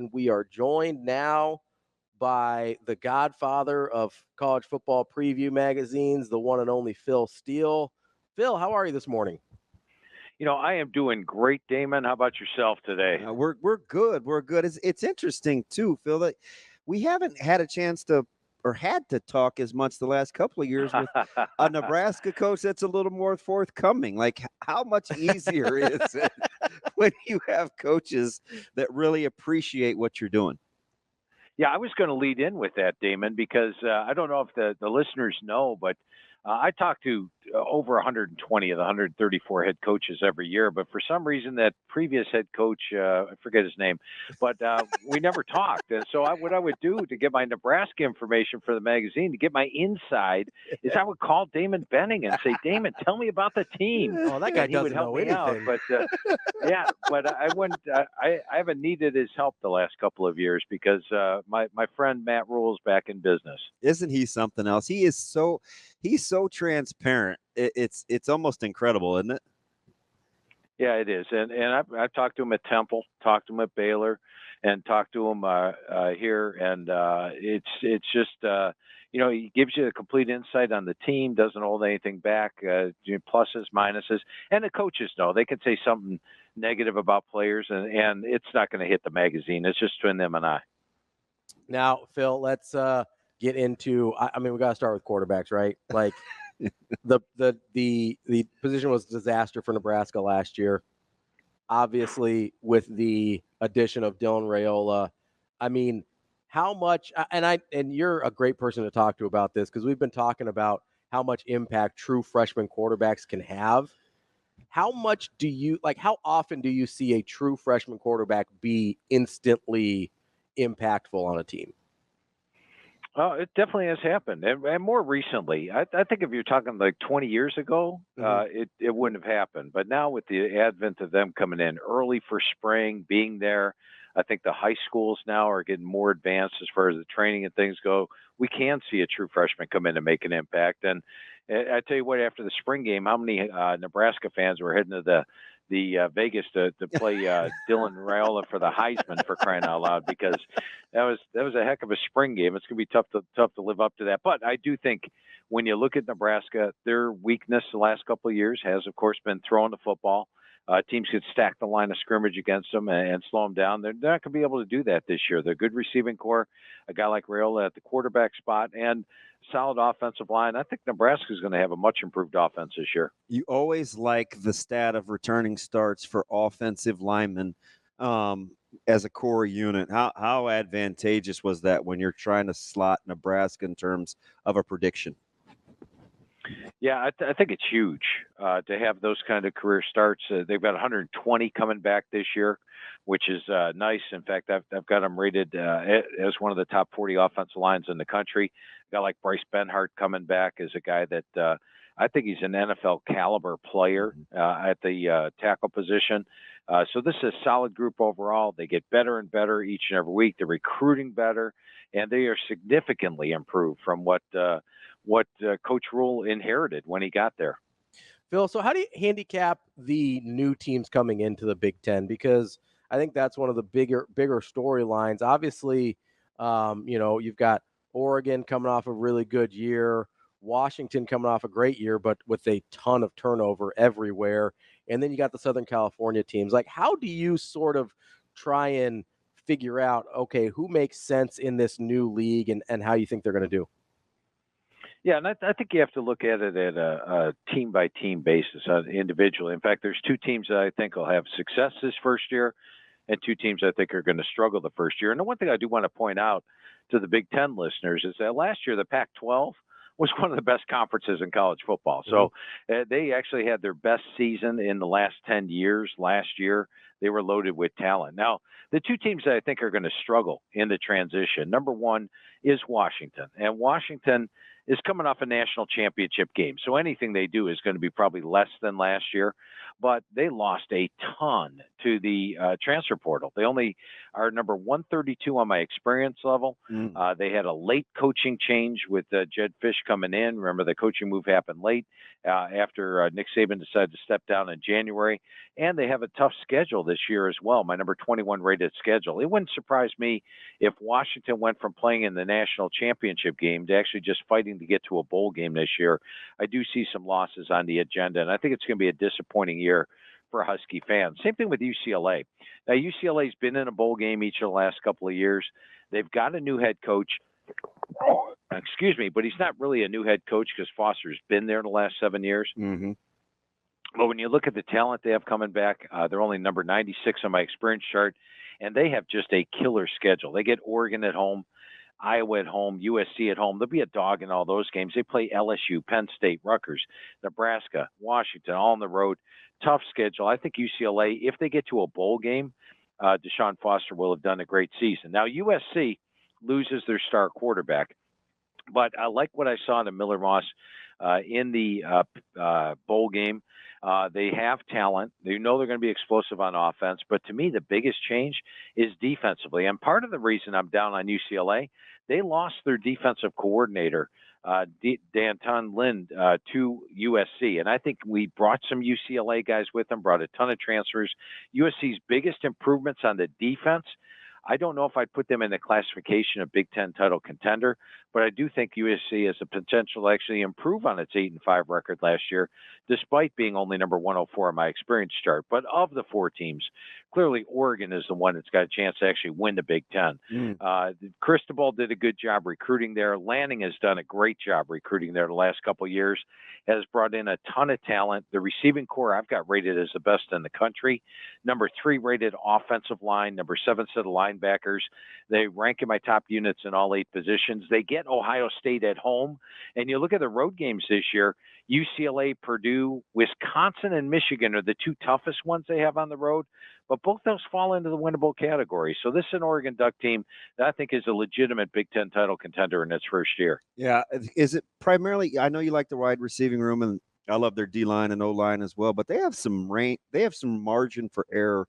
and we are joined now by the godfather of college football preview magazines, the one and only Phil Steele. Phil, how are you this morning? I am doing great, Damon. How about yourself today? We're good. We're good. It's interesting too, Phil, that we haven't had a chance to or had to talk as much the last couple of years with a Nebraska coach that's a little more forthcoming. Like, how much easier is it when you have coaches that really appreciate what you're doing? Yeah, I was going to lead in with that, Damon, because I don't know if the listeners know, but I talk to over 120 of the 134 head coaches every year. But for some reason, that previous head coach, I forget his name, but we never talked. And so what I would do to get my Nebraska information for the magazine, to get my inside, is I would call Damon Benning and say, Damon, tell me about the team. Oh, that guy and he would doesn't help know me out. anything. But but I wouldn't. I haven't needed his help the last couple of years because my friend Matt Rhule's back in business. Isn't he something else? He's so transparent. It's almost incredible, isn't it? Yeah, it is. And I've talked to him at Temple, talked to him at Baylor, and talked to him here. And it's just he gives you a complete insight on the team, doesn't hold anything back, pluses, minuses, and the coaches know they can say something negative about players, and it's not going to hit the magazine. It's just between them and I. Now, Phil, let's get into. I mean, we got to start with quarterbacks, right? Like the position was a disaster for Nebraska last year. Obviously, with the addition of Dylan Raiola, I mean, how much? And you're a great person to talk to about this because we've been talking about how much impact true freshman quarterbacks can have. How much do you like? How often do you see a true freshman quarterback be instantly impactful on a team? Oh, it definitely has happened, and more recently. I think if you're talking like 20 years ago, it wouldn't have happened. But now with the advent of them coming in early for spring, being there, I think the high schools now are getting more advanced as far as the training and things go. We can see a true freshman come in and make an impact. And I tell you what, after the spring game, how many Nebraska fans were heading to the Vegas to play Dylan Raiola for the Heisman, for crying out loud, because that was a heck of a spring game. It's going to be tough to live up to that. But I do think when you look at Nebraska, their weakness the last couple of years has, of course, been throwing the football. Teams could stack the line of scrimmage against them and slow them down. They're not going to be able to do that this year. They're a good receiving core, a guy like Rhule at the quarterback spot, and solid offensive line. I think Nebraska is going to have a much improved offense this year. You always like the stat of returning starts for offensive linemen as a core unit. How advantageous was that when you're trying to slot Nebraska in terms of a prediction? Yeah, I think it's huge to have those kind of career starts. They've got 120 coming back this year, which is nice. In fact, I've got them rated as one of the top 40 offensive lines in the country. A guy like Bryce Benhart coming back is a guy that I think he's an NFL caliber player at the tackle position. So this is a solid group overall. They get better and better each and every week. They're recruiting better, and they are significantly improved from what Coach Rhule inherited when he got there. Phil, so how do you handicap the new teams coming into the Big Ten? Because I think that's one of the bigger storylines. Obviously, you've got Oregon coming off a really good year, Washington coming off a great year, but with a ton of turnover everywhere. And then you got the Southern California teams. Like, how do you sort of try and figure out, okay, who makes sense in this new league and how you think they're going to do? Yeah, and I think you have to look at it at a team-by-team basis, individually. In fact, there's two teams that I think will have success this first year and two teams I think are going to struggle the first year. And the one thing I do want to point out to the Big Ten listeners is that last year the Pac-12 was one of the best conferences in college football. So they actually had their best season in the last 10 years. Last year, they were loaded with talent. Now, the two teams that I think are going to struggle in the transition, number one is Washington. And Washington is coming off a national championship game. So anything they do is going to be probably less than last year. But they lost a ton to the transfer portal. They only are number 132 on my experience level. They had a late coaching change with Jed Fish coming in. Remember, the coaching move happened late after Nick Saban decided to step down in January. And they have a tough schedule this year as well, my number 21 rated schedule. It wouldn't surprise me if Washington went from playing in the national championship game to actually just fighting to get to a bowl game this year. I do see some losses on the agenda, and I think it's going to be a disappointing year for Husky fans. Same thing with UCLA. Now, UCLA's been in a bowl game each of the last couple of years. They've got a new head coach. Excuse me, but he's not really a new head coach because Foster's been there the last 7 years. Mm-hmm. But when you look at the talent they have coming back, they're only number 96 on my experience chart, and they have just a killer schedule. They get Oregon at home, Iowa at home, USC at home. There'll be a dog in all those games. They play LSU, Penn State, Rutgers, Nebraska, Washington, all on the road. Tough schedule. I think UCLA, if they get to a bowl game, Deshaun Foster will have done a great season. Now, USC loses their star quarterback, but I like what I saw in the Miller Moss in the bowl game. They have talent. They know they're going to be explosive on offense. But to me, the biggest change is defensively. And part of the reason I'm down on UCLA, they lost their defensive coordinator, Danton Lind, to USC. And I think we brought some UCLA guys with them, brought a ton of transfers. USC's biggest improvements on the defense, I don't know if I'd put them in the classification of Big Ten title contender, but I do think USC has the potential to actually improve on its 8-5 record last year, despite being only number 104 on my experience chart. But of the four teams, clearly Oregon is the one that's got a chance to actually win the Big Ten. Cristobal did a good job recruiting there. Lanning has done a great job recruiting there the last couple of years, has brought in a ton of talent. The receiving core I've got rated as the best in the country. Number 3 rated offensive line, number 7 set of linebackers. They rank in my top units in all 8 positions. They get Ohio State at home. And you look at the road games this year, UCLA, Purdue, Wisconsin, and Michigan are the 2 toughest ones they have on the road. But both those fall into the winnable category. So this is an Oregon Duck team that I think is a legitimate Big Ten title contender in its first year. Yeah. Is it primarily, I know you like the wide receiving room, and I love their D-line and O-line as well, but they have some margin for error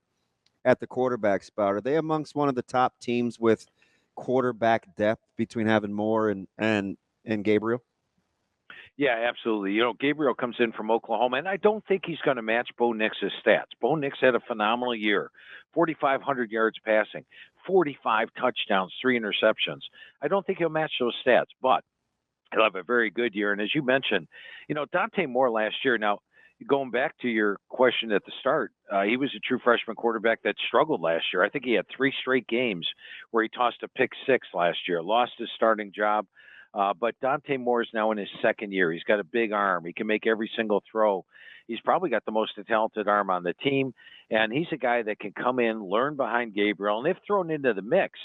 at the quarterback spot. Are they amongst one of the top teams with quarterback depth between having Moore and Gabriel? Yeah, absolutely. You know, Gabriel comes in from Oklahoma, and I don't think he's going to match Bo Nix's stats. Bo Nix had a phenomenal year, 4,500 yards passing, 45 touchdowns, 3 interceptions. I don't think he'll match those stats, but he'll have a very good year. And as you mentioned, you know, Dante Moore last year, now, going back to your question at the start, he was a true freshman quarterback that struggled last year. I think he had 3 straight games where he tossed a pick 6 last year, lost his starting job. But Dante Moore is now in his second year. He's got a big arm. He can make every single throw. He's probably got the most talented arm on the team. And he's a guy that can come in, learn behind Gabriel. And if thrown into the mix,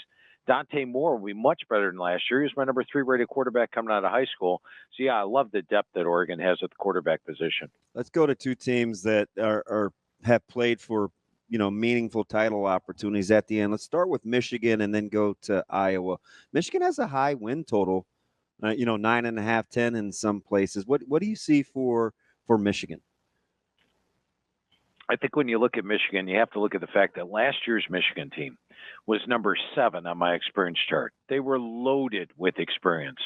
Dante Moore will be much better than last year. He was my number 3 rated quarterback coming out of high school. So, yeah, I love the depth that Oregon has at the quarterback position. Let's go to 2 teams that have played for, you know, meaningful title opportunities at the end. Let's start with Michigan and then go to Iowa. Michigan has a high win total. 9.5, 10 in some places. What do you see for Michigan? I think when you look at Michigan, you have to look at the fact that last year's Michigan team was number 7 on my experience chart. They were loaded with experience.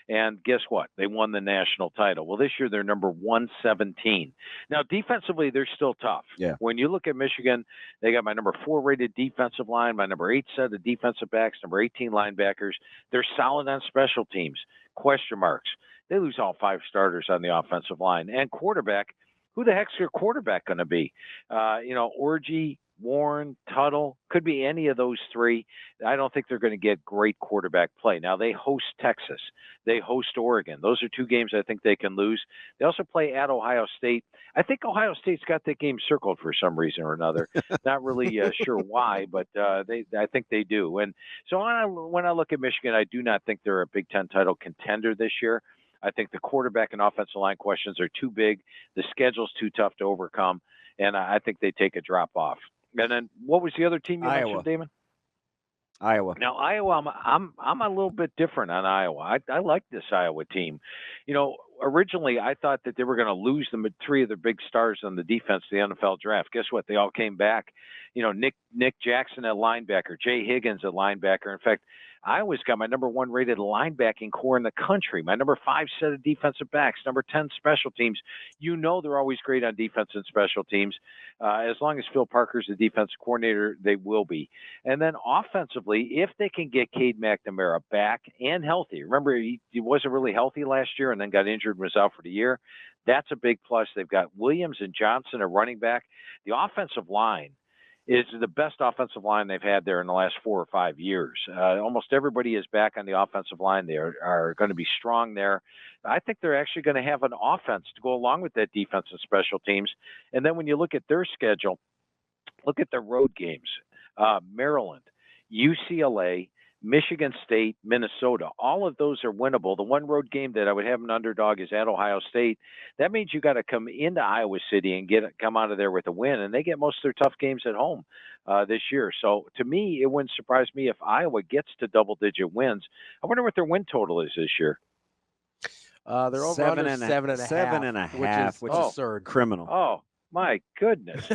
And guess what? They won the national title. Well, this year they're number 117. Now, defensively, they're still tough. Yeah. When you look at Michigan, they got my number 4 rated defensive line, my number 8 set of defensive backs, number 18 linebackers. They're solid on special teams. Question marks. They lose all 5 starters on the offensive line. And quarterback, who the heck's your quarterback going to be? Orji, Warren, Tuttle, could be any of those 3. I don't think they're going to get great quarterback play. Now, they host Texas. They host Oregon. Those are 2 games I think they can lose. They also play at Ohio State. I think Ohio State's got that game circled for some reason or another. Not really sure why, but I think they do. And so when I look at Michigan, I do not think they're a Big Ten title contender this year. I think the quarterback and offensive line questions are too big. The schedule's too tough to overcome, and I think they take a drop off. And then what was the other team you mentioned, Damon? Iowa. Now, Iowa, I'm a little bit different on Iowa. I like this Iowa team. You know, originally I thought that they were going to lose 3 of their big stars on the defense of the NFL draft. Guess what? They all came back. Nick Jackson at linebacker, Jay Higgins at linebacker. In fact, Iowa's got my number 1 rated linebacking core in the country, my number 5 set of defensive backs, number 10 special teams. They're always great on defense and special teams. As long as Phil Parker's the defensive coordinator, they will be. And then offensively, if they can get Cade McNamara back and healthy, remember he wasn't really healthy last year and then got injured and was out for the year. That's a big plus. They've got Williams and Johnson at running back. The offensive line is the best offensive line they've had there in the last 4 or 5 years. Almost everybody is back on the offensive line. They are going to be strong there. I think they're actually going to have an offense to go along with that defense and special teams. And then when you look at their schedule, look at their road games. Maryland, UCLA, Michigan State, Minnesota. All of those are winnable. The one road game that I would have an underdog is at Ohio State. That means you got to come into Iowa City and come out of there with a win, and they get most of their tough games at home this year. So to me, it wouldn't surprise me if Iowa gets to double-digit wins. I wonder what their win total is this year. They're over under 7.5, which is absurd. Criminal. Oh, my goodness.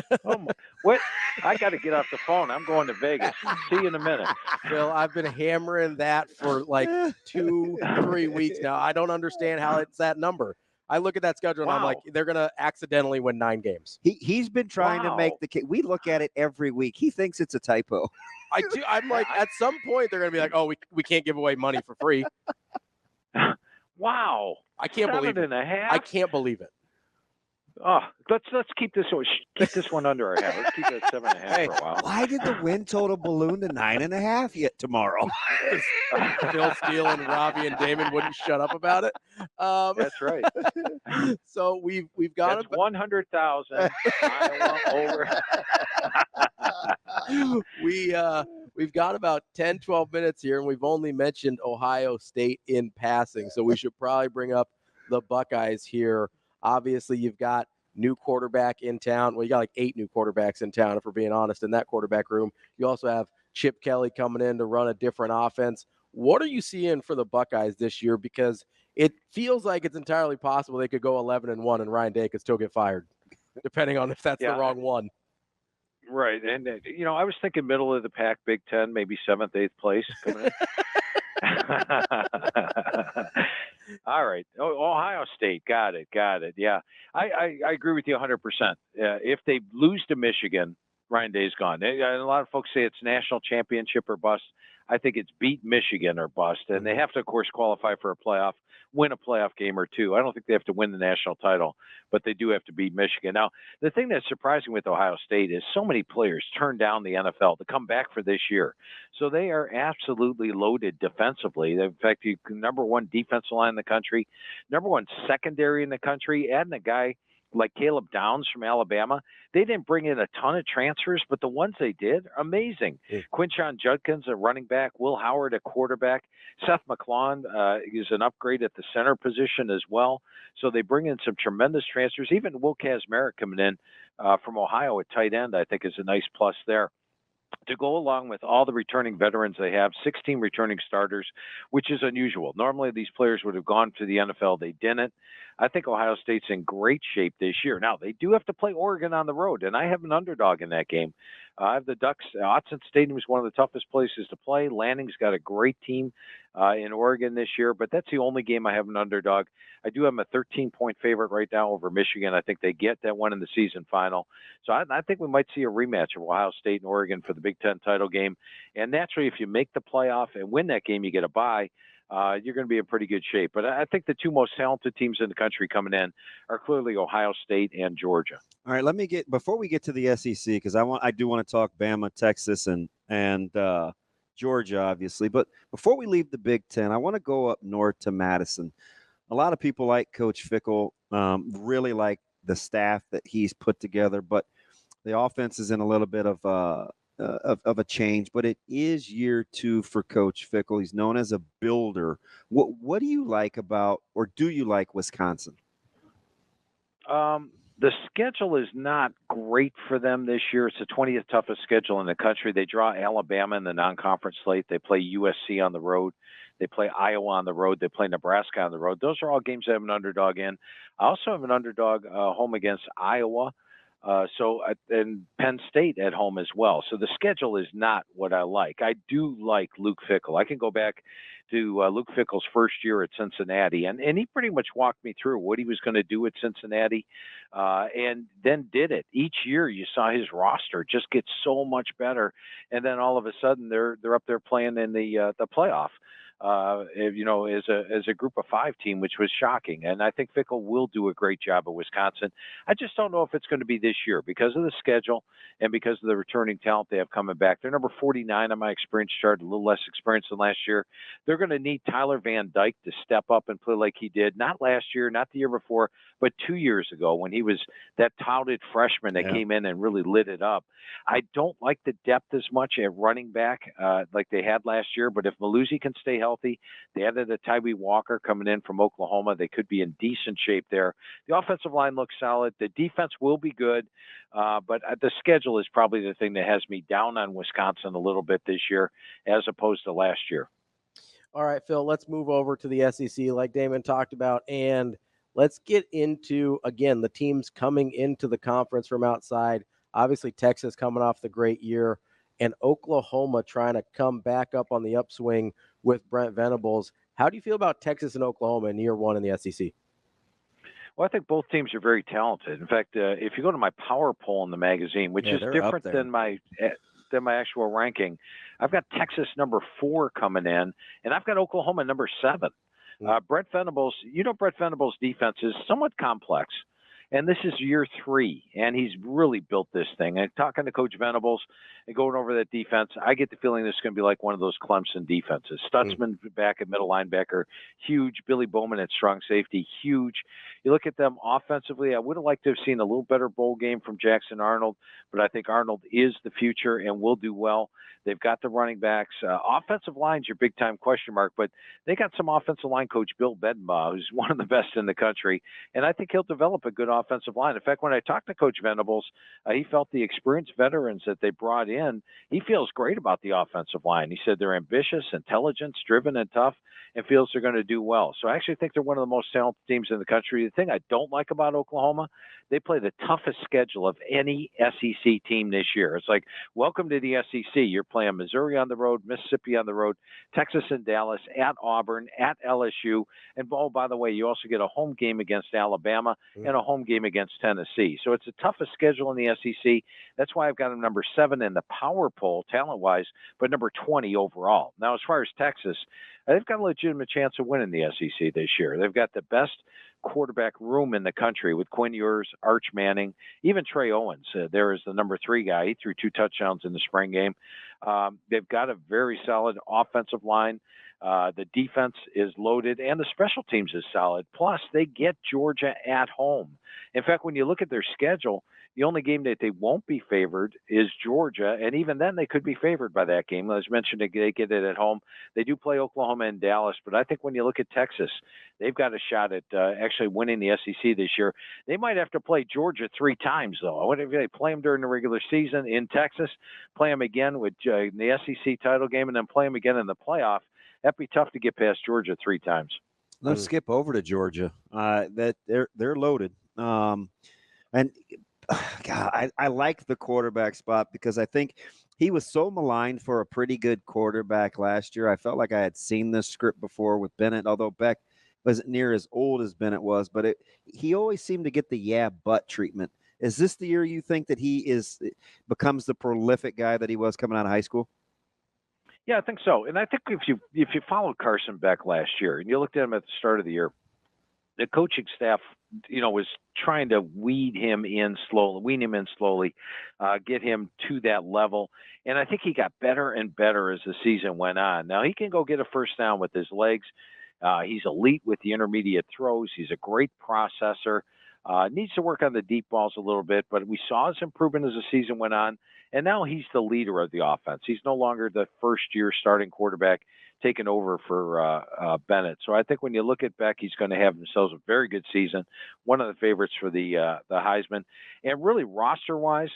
What? I got to get off the phone. I'm going to Vegas. See you in a minute. Phil, I've been hammering that for like 2-3 weeks now. I don't understand how it's that number. I look at that schedule and I'm like, they're going to accidentally win 9 games. He's been trying to make the case. We look at it every week. He thinks it's a typo. I do. I'm like, at some point they're going to be like, oh, we can't give away money for free. Wow. I can't believe it. 7.5? I can't believe it. Oh, let's keep this one under our head. Let's keep it at 7.5 for a while. Why did the win total balloon to 9.5 yet tomorrow? Phil Steele and Ravi and Damon wouldn't shut up about it. That's right. So we've got That's 100,000 Iowa over. We've got about 10, 12 minutes here, and we've only mentioned Ohio State in passing. So we should probably bring up the Buckeyes here. Obviously, you've got new quarterback in town. Well, you got like 8 new quarterbacks in town, if we're being honest, in that quarterback room. You also have Chip Kelly coming in to run a different offense. What are you seeing for the Buckeyes this year? Because it feels like it's entirely possible they could go 11-1 and Ryan Day could still get fired, depending on if that's the wrong one. Right. And, I was thinking middle of the pack, Big Ten, maybe 7th, 8th place coming in. All right. Ohio State. Got it. Yeah. I agree with you 100%. If they lose to Michigan, Ryan Day's gone. A lot of folks say it's national championship or bust. I think it's beat Michigan or bust. And they have to, of course, qualify for a playoff, win a playoff game or 2. I don't think they have to win the national title, but they do have to beat Michigan. Now, the thing that's surprising with Ohio State is so many players turn down the NFL to come back for this year. So they are absolutely loaded defensively. In fact, number 1 defensive line in the country, number 1 secondary in the country, adding a guy like Caleb Downs from Alabama. They didn't bring in a ton of transfers, but the ones they did, amazing. Quinshon Judkins, a running back, Will Howard, a quarterback. Seth McClawn is an upgrade at the center position as well. So they bring in some tremendous transfers. Even Will Kazmarek coming in from Ohio at tight end, I think is a nice plus there. To go along with all the returning veterans they have, 16 returning starters, which is unusual. Normally, these players would have gone to the NFL. They didn't. I think Ohio State's in great shape this year. Now, they do have to play Oregon on the road, and I have an underdog in that game. I have the Ducks. Autzen Stadium is one of the toughest places to play. Lanning's got a great team in Oregon this year, but that's the only game I have an underdog. I do have them a 13-point favorite right now over Michigan. I think they get that one in the season final. So I think we might see a rematch of Ohio State and Oregon for the Big Ten title game. And naturally, if you make the playoff and win that game, you get a bye. You're going to be in pretty good shape. But I think the 2 most talented teams in the country coming in are clearly Ohio State and Georgia. All right, before we get to the SEC, because I do want to talk Bama, Texas, and Georgia, obviously. But before we leave the Big Ten, I want to go up north to Madison. A lot of people like Coach Fickell, really like the staff that he's put together, but the offense is in a little bit of a change. But it is year 2 for Coach Fickell. He's known as a builder. What do you like about, or do you like Wisconsin? The schedule is not great for them this year. It's the 20th toughest schedule in the country. They draw Alabama in the non-conference slate. They play USC on the road. They play Iowa on the road. They play Nebraska on the road. Those are all games I have an underdog in. I also have an underdog home against Iowa. And Penn State at home as well. So the schedule is not what I like. I do like Luke Fickell. I can go back to Luke Fickell's first year at Cincinnati, and he pretty much walked me through what he was going to do at Cincinnati, and then did it. Each year you saw his roster just get so much better, and then all of a sudden they're up there playing in the playoff. As a group of 5 team, which was shocking. And I think Fickell will do a great job at Wisconsin. I just don't know if it's going to be this year because of the schedule and because of the returning talent they have coming back. They're number 49 on my experience chart, a little less experience than last year. They're going to need Tyler Van Dyke to step up and play like he did, not last year, not the year before, but 2 years ago when he was that touted freshman that came in and really lit it up. I don't like the depth as much at running back like they had last year, but if Maluzzi can stay healthy, they added a Tyree Walker coming in from Oklahoma. They could be in decent shape there. The offensive line looks solid. The defense will be good, but the schedule is probably the thing that has me down on Wisconsin a little bit this year as opposed to last year. All right, Phil, let's move over to the SEC like Damon talked about, and let's get into, again, the teams coming into the conference from outside. Obviously, Texas coming off the great year, and Oklahoma trying to come back up on the upswing with Brent Venables. How do you feel about Texas and Oklahoma in year one in the SEC? Well, I think both teams are very talented. In fact, if you go to my power poll in the magazine, which is different than my actual ranking, I've got Texas number 4 coming in, and I've got Oklahoma number 7. Brent Venables, Brent Venables' defense is somewhat complex. And this is year 3, and he's really built this thing. And talking to Coach Venables and going over that defense, I get the feeling this is going to be like one of those Clemson defenses. Stutzman back at middle linebacker, huge. Billy Bowman at strong safety, huge. You look at them offensively, I would have liked to have seen a little better bowl game from Jackson Arnold, but I think Arnold is the future and will do well. They've got the running backs. Offensive line's your big-time question mark, but they got some offensive line coach, Bill Bedenbaugh, who's one of the best in the country, and I think he'll develop a good offensive line. In fact, when I talked to Coach Venables, he felt the experienced veterans that they brought in, he feels great about the offensive line. He said they're ambitious, intelligent, driven, and tough, and feels they're going to do well. So I actually think they're one of the most talented teams in the country. The thing I don't like about Oklahoma, they play the toughest schedule of any SEC team this year. It's like, welcome to the SEC. You're playing Missouri on the road, Mississippi on the road, Texas and Dallas, at Auburn, at LSU. And, by the way, you also get a home game against Alabama and a home game against Tennessee. So it's the toughest schedule in the SEC. That's why I've got them number 7 in the power poll, talent-wise, but number 20 overall. Now, as far as Texas, they've got a legitimate chance of winning the SEC this year. They've got the best quarterback room in the country with Quinn Ewers, Arch Manning, even Trey Owens. There is the number 3 guy. He threw 2 touchdowns in the spring game. They've got a very solid offensive line. The defense is loaded, and the special teams is solid. Plus, they get Georgia at home. In fact, when you look at their schedule, the only game that they won't be favored is Georgia, and even then they could be favored by that game. As mentioned, they get it at home. They do play Oklahoma and Dallas, but I think when you look at Texas, they've got a shot at actually winning the SEC this year. They might have to play Georgia 3 times, though. What if they play them during the regular season in Texas, play them again with the SEC title game, and then play them again in the playoff? That'd be tough to get past Georgia 3 times. Let's skip over to Georgia. That they're loaded. And God, I like the quarterback spot because I think he was so maligned for a pretty good quarterback last year. I felt like I had seen this script before with Bennett, although Beck wasn't near as old as Bennett was, but he always seemed to get the but treatment. Is this the year you think that he becomes the prolific guy that he was coming out of high school? Yeah, I think so. And I think if you followed Carson Beck last year and you looked at him at the start of the year, the coaching staff, was trying to wean him in slowly, get him to that level. And I think he got better and better as the season went on. Now, he can go get a first down with his legs. He's elite with the intermediate throws. He's a great processor. Needs to work on the deep balls a little bit, but we saw his improvement as the season went on. And now he's the leader of the offense. He's no longer the first-year starting quarterback taking over for Bennett. So I think when you look at Beck, he's going to have themselves a very good season, one of the favorites for the Heisman. And really roster-wise,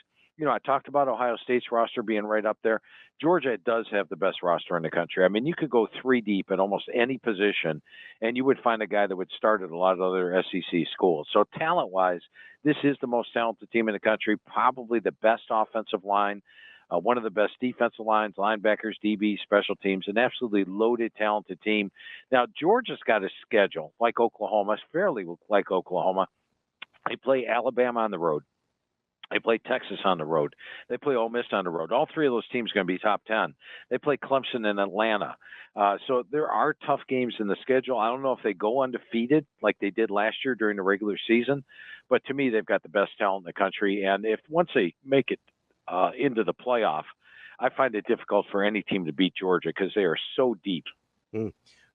I talked about Ohio State's roster being right up there. Georgia does have the best roster in the country. I mean, you could go 3 deep at almost any position, and you would find a guy that would start at a lot of other SEC schools. So talent-wise, this is the most talented team in the country, probably the best offensive line, one of the best defensive lines, linebackers, DB, special teams, an absolutely loaded, talented team. Now, Georgia's got a schedule like Oklahoma, fairly like Oklahoma. They play Alabama on the road. They play Texas on the road. They play Ole Miss on the road. All three of those teams are going to be top 10. They play Clemson and Atlanta. So there are tough games in the schedule. I don't know if they go undefeated like they did last year during the regular season, but to me, they've got the best talent in the country. And if once they make it into the playoff, I find it difficult for any team to beat Georgia because they are so deep.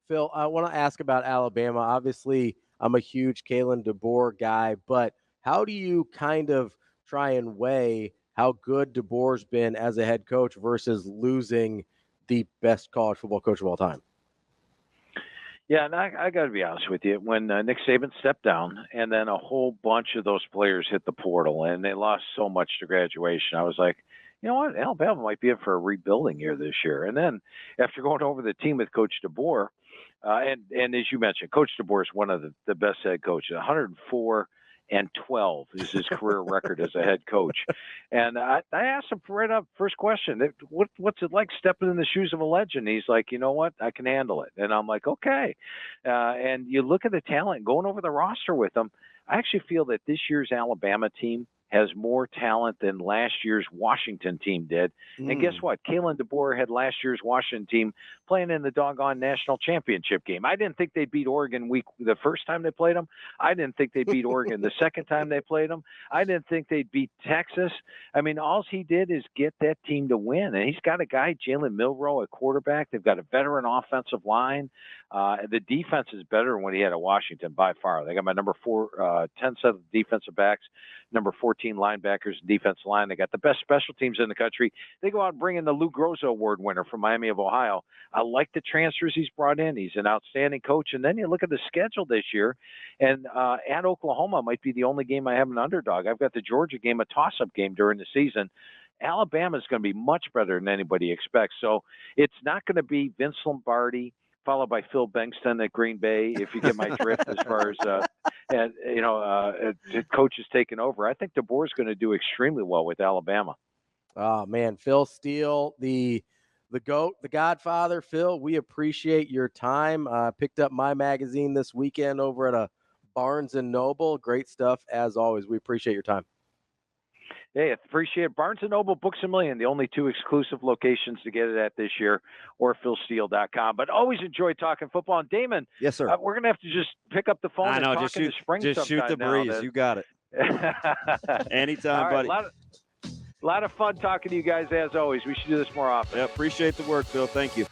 Phil, I want to ask about Alabama. Obviously, I'm a huge Kalen DeBoer guy, but how do you kind of try and weigh how good DeBoer's been as a head coach versus losing the best college football coach of all time? Yeah, and I got to be honest with you. When Nick Saban stepped down and then a whole bunch of those players hit the portal and they lost so much to graduation, I was like, you know what, Alabama might be in for a rebuilding year this year. And then after going over the team with Coach DeBoer, and as you mentioned, Coach DeBoer is one of the best head coaches, 104-12 is his career record as a head coach. And I asked him right up, first question, what's it like stepping in the shoes of a legend? He's like, you know what, I can handle it. And I'm like, okay. And you look at the talent, going over the roster with them, I actually feel that this year's Alabama team has more talent than last year's Washington team did. And guess what? Kalen DeBoer had last year's Washington team playing in the doggone national championship game. I didn't think they'd beat Oregon the first time they played them. I didn't think they'd beat Oregon the second time they played them. I didn't think they'd beat Texas. I mean, all he did is get that team to win. And he's got a guy, Jalen Milroe, at quarterback. They've got a veteran offensive line. The defense is better than what he had at Washington by far. They got my number 10 set of defensive backs, number 14 linebackers, defensive line. They got the best special teams in the country. They go out and bring in the Lou Groza Award winner from Miami of Ohio. I like the transfers he's brought in. He's an outstanding coach. And then you look at the schedule this year, and at Oklahoma might be the only game I have an underdog. I've got the Georgia game, a toss-up game during the season. Alabama is going to be much better than anybody expects. So it's not going to be Vince Lombardi followed by Phil Bengston at Green Bay, if you get my drift as far as, coaches taking over. I think DeBoer's going to do extremely well with Alabama. Oh, man, Phil Steele, the GOAT, the Godfather. Phil, we appreciate your time. Picked up my magazine this weekend over at a Barnes & Noble. Great stuff, as always. We appreciate your time. Hey, appreciate it. Barnes & Noble, Books A Million, the only two exclusive locations to get it at this year, or philsteele.com. But always enjoy talking football. And Damon, yes, sir. We're going to have to just pick up the phone and talk in the spring just shoot the breeze. You got it. Anytime, right, buddy. A lot of fun talking to you guys, as always. We should do this more often. Yeah, appreciate the work, Phil. Thank you.